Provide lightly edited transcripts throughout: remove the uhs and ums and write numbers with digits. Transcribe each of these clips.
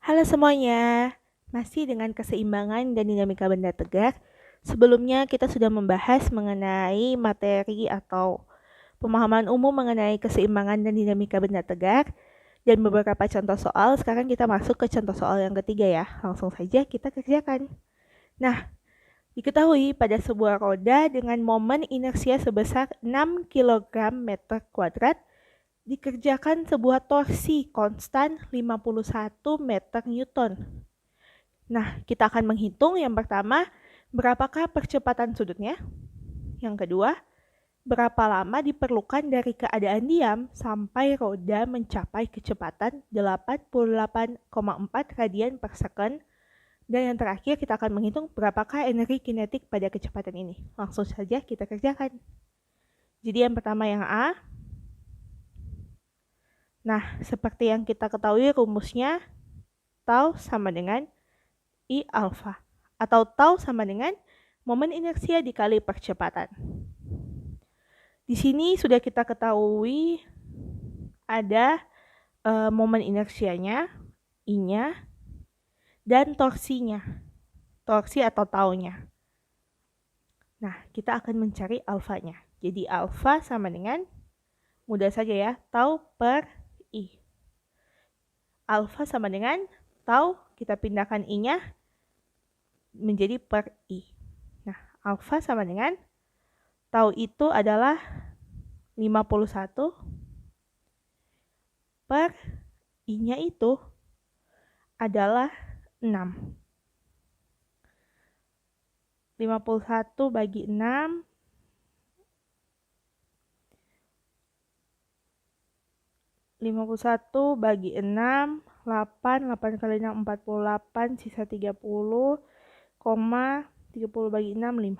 Halo semuanya, masih dengan keseimbangan dan dinamika benda tegak. Sebelumnya kita sudah membahas mengenai materi atau pemahaman umum mengenai keseimbangan dan dinamika benda tegak dan beberapa contoh soal. Sekarang kita masuk ke contoh soal yang ketiga ya. Langsung saja kita kerjakan. Nah, diketahui pada sebuah roda dengan momen inersia sebesar 6 kg meter kuadrat dikerjakan sebuah torsi konstan 51 meter Newton. Nah, kita akan menghitung yang pertama, berapakah percepatan sudutnya? Yang kedua, berapa lama diperlukan dari keadaan diam sampai roda mencapai kecepatan 88,4 radian per second? Dan yang terakhir, kita akan menghitung berapakah energi kinetik pada kecepatan ini. Langsung saja kita kerjakan. Jadi yang pertama yang A. Nah, seperti yang kita ketahui rumusnya, tau sama dengan I alfa. Atau tau sama dengan momen inersia dikali percepatan. Di sini sudah kita ketahui ada momen inersianya, I-nya, dan torsinya. Torsi atau taunya. Nah, kita akan mencari alfanya. Jadi alfa sama dengan, mudah saja ya, tau per I. Alfa sama dengan tau, kita pindahkan I-nya menjadi per I. Nah, alfa sama dengan tau itu adalah 51 per I-nya itu adalah 6. 51 bagi 6 51 bagi 6 8 kali 6 48 sisa 30 bagi 6 5.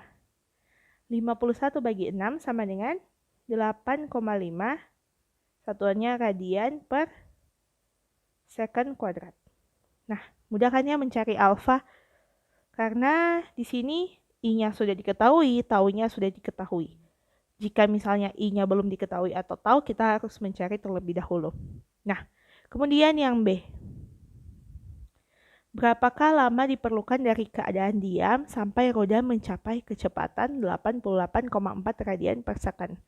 51 bagi 6 sama dengan 8,5, satuannya radian per second kuadrat. Nah, mudah kan ya mencari alfa? Karena di sini I-nya sudah diketahui, taunya sudah diketahui. Jika misalnya I-nya belum diketahui atau tahu, kita harus mencari terlebih dahulu. Nah, kemudian yang B. Berapakah lama diperlukan dari keadaan diam sampai roda mencapai kecepatan 88,4 radian per second?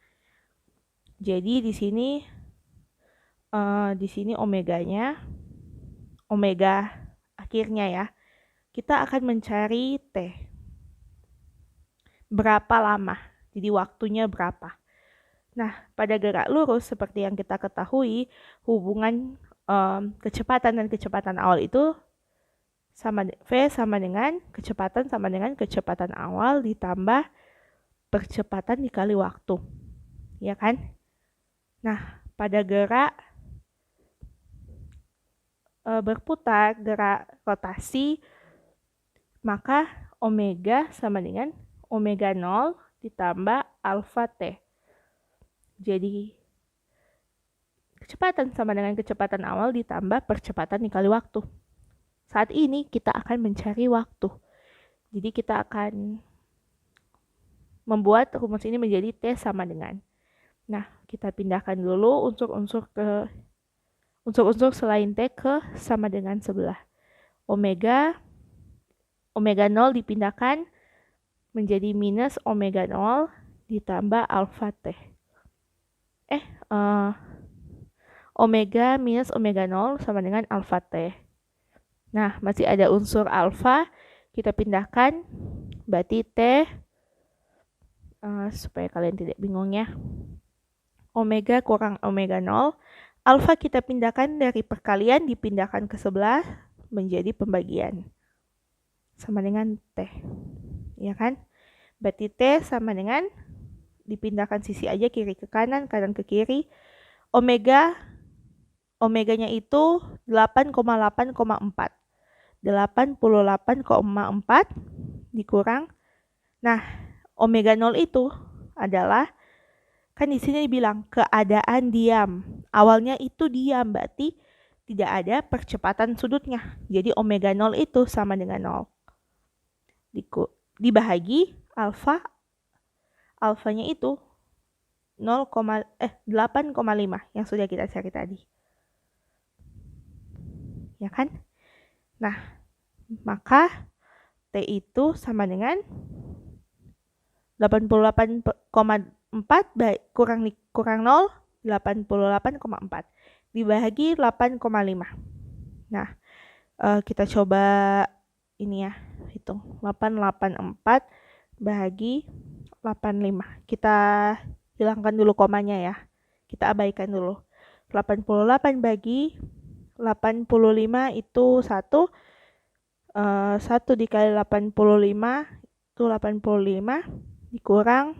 Jadi di sini omeganya, omega akhirnya ya, kita akan mencari T. Berapa lama? Jadi waktunya berapa? Nah, pada gerak lurus seperti yang kita ketahui, hubungan kecepatan dan kecepatan awal itu V sama dengan kecepatan awal ditambah percepatan dikali waktu. Ya kan? Nah, pada gerak berputar, gerak rotasi, maka omega sama dengan omega 0 ditambah alfa T. Jadi, kecepatan sama dengan kecepatan awal ditambah percepatan dikali waktu. Saat ini kita akan mencari waktu. Jadi kita akan membuat rumus ini menjadi T sama dengan. Nah, kita pindahkan dulu unsur-unsur selain T ke sama dengan sebelah. Omega 0 dipindahkan menjadi minus omega 0 ditambah alfa T. Omega minus omega 0 sama dengan alfa T. Nah, masih ada unsur alfa, kita pindahkan, berarti T, supaya kalian tidak bingung ya, omega kurang omega 0, alfa kita pindahkan dari perkalian, dipindahkan ke sebelah, menjadi pembagian. Sama dengan T, ya kan? Berarti T sama dengan, dipindahkan sisi aja kiri ke kanan, kanan ke kiri, omeganya itu 88,4. 88,4 dikurang. Nah, omega 0 itu adalah, kan di sini dibilang keadaan diam. Awalnya itu diam, berarti tidak ada percepatan sudutnya. Jadi omega 0 itu sama dengan 0. Dibahagi alfa, alfanya itu 8,5 yang sudah kita cari tadi. Ya kan? Nah, maka T itu sama dengan 88,4 kurang 0, 88,4 dibagi 8,5. Nah, kita coba ini ya, hitung 884 bagi 85. Kita hilangkan dulu komanya ya. Kita abaikan dulu. 88 bagi 85 itu 1. 1 dikali 85 itu 85 dikurang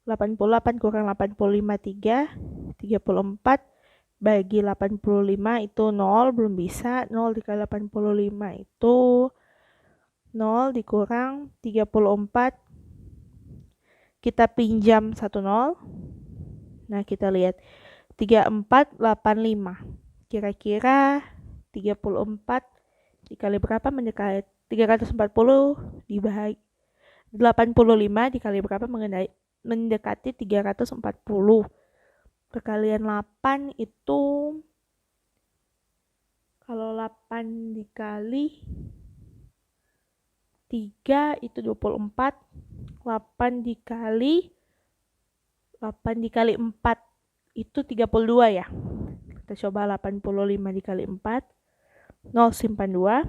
88 kurang 85 3, 34 bagi 85 itu 0, belum bisa. 0 dikali 85 itu 0 dikurang 34. Kita pinjam 1 0. Nah, kita lihat 3485. Kira-kira 34 dikali berapa mendekati 340 dibagi 85 dikali berapa mendekati 340. Perkalian 8 itu kalau 8 dikali 3 itu 24. 8 dikali 4 itu 32 ya. Kita coba 85 dikali 4. 0 simpan 2.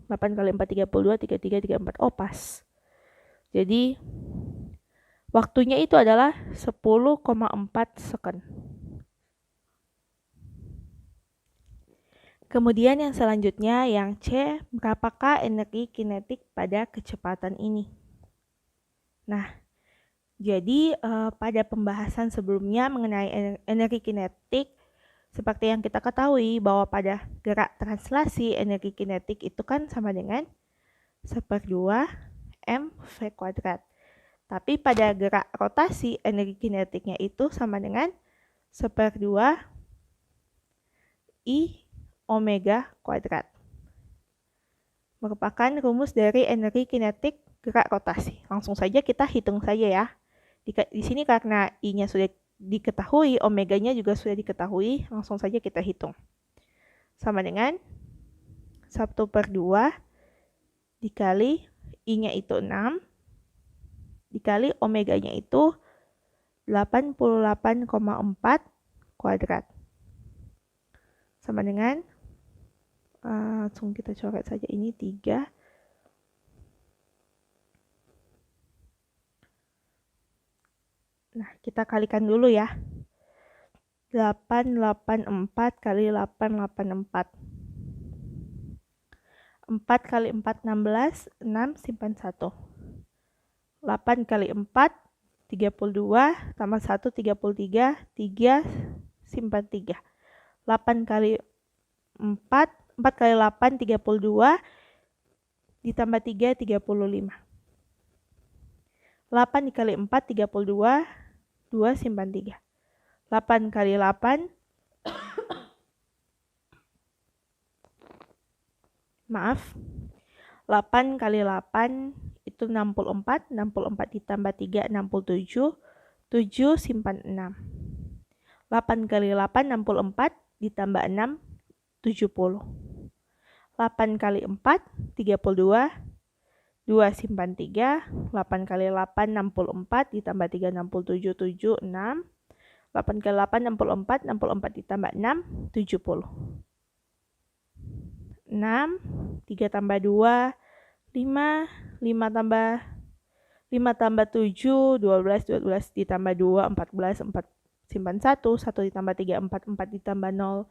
8 kali 4 32, 33, 34. Oh, pas. Jadi waktunya itu adalah 10,4 second. Kemudian yang selanjutnya yang C, berapakah energi kinetik pada kecepatan ini? Nah, jadi pada pembahasan sebelumnya mengenai energi kinetik, seperti yang kita ketahui bahwa pada gerak translasi energi kinetik itu kan sama dengan 1/2 mv². Tapi pada gerak rotasi energi kinetiknya itu sama dengan 1/2 I omega kuadrat. Merupakan rumus dari energi kinetik gerak rotasi. Langsung saja kita hitung saja ya. Di sini karena I-nya sudah diketahui, omeganya juga sudah diketahui, langsung saja kita hitung. Sama dengan 1/2 dikali I-nya itu 6, dikali omeganya itu 88,4 kuadrat. Sama dengan, langsung kita coret saja ini 3. Nah, kita kalikan dulu ya. 884 kali 884. 4 kali 4, 16. 6 simpan 1. 8 kali 4, 32. Tambah 1, 33. 3 simpan 3. 8 kali 4. 4 kali 8, 32. Ditambah 3, 35. 8 dikali 4, 32. 2 simpan 3. 8 kali 8. Maaf. 8 kali 8 itu 64. 64 ditambah 3, 67. 7 simpan 6. 8 kali 8, 64. Ditambah 6, 70. 8 kali 4, 32. 2 simpan 3. 8 kali 8, 64. Ditambah 3, 67. 7, 6. 8 kali 8, 64. 64 ditambah 6, 70. 6, 3 tambah 2, 5. 5 tambah 7, 12. 12 ditambah 2, 14. 4 simpan 1. 1 ditambah 3, 4. 4 ditambah 0,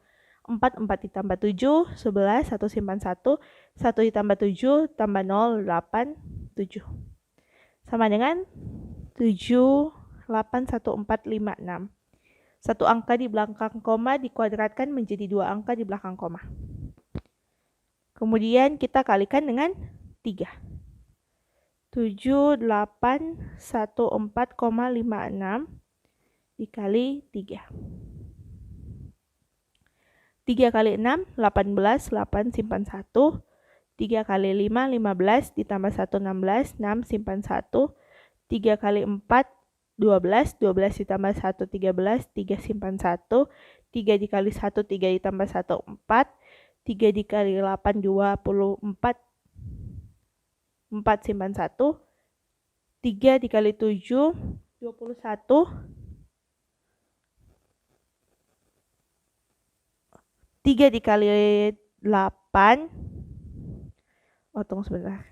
4. 4 ditambah 7, 11. 1 simpan 1. 1 ditambah 7, tambah 0, 8. 7. Sama dengan 7, 8, 1, 4, 5, 6. Satu angka di belakang koma dikuadratkan menjadi 2 angka di belakang koma. Kemudian kita kalikan dengan 3. 7, 8, 14,56 dikali 3. 3 kali 6, 18. 8 simpan 1. 3 kali 5, 15. Ditambah 1, 16. 6 simpan 1. 3 kali 4, 12. 12 ditambah 1, 13. 3 simpan 1. 3 dikali 1, 3 ditambah 1, 4. 3 dikali 8, 24. 4 simpan 1. 3 dikali 7, 21. 3 dikali 8. Tunggu sebentar.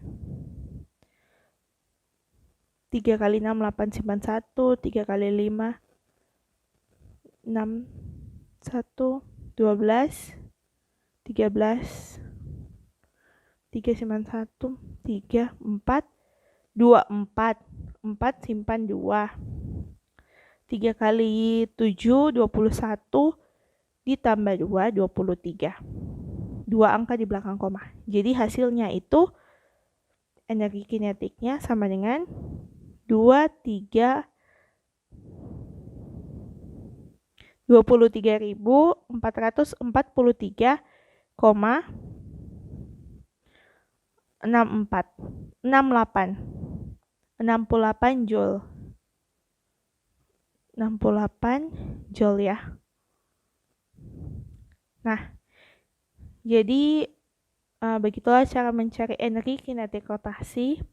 3 kali 6, 8 simpan 1. 3 kali 5, 6, 1, 12. 13. 3 simpan 1. 3, 4. 2, 4. 4 simpan 2. 3 kali 7, 21. Ditambah 2, 23. 2 angka di belakang koma. Jadi hasilnya itu energi kinetiknya sama dengan 68 joule. 68 joule ya. Nah, jadi begitulah cara mencari energi kinetik rotasi.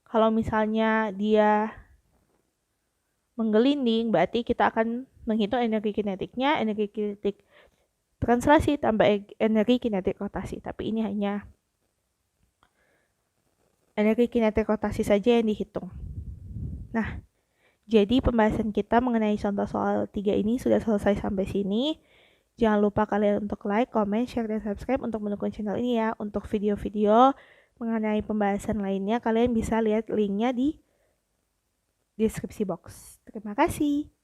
Kalau misalnya dia menggelinding, berarti kita akan menghitung energi kinetiknya, energi kinetik translasi tambah energi kinetik rotasi. Tapi ini hanya energi kinetik rotasi saja yang dihitung. Nah, jadi pembahasan kita mengenai contoh soal 3 ini sudah selesai sampai sini. Jangan lupa kalian untuk like, comment, share, dan subscribe untuk mendukung channel ini ya. Untuk video-video mengenai pembahasan lainnya, kalian bisa lihat linknya di deskripsi box. Terima kasih.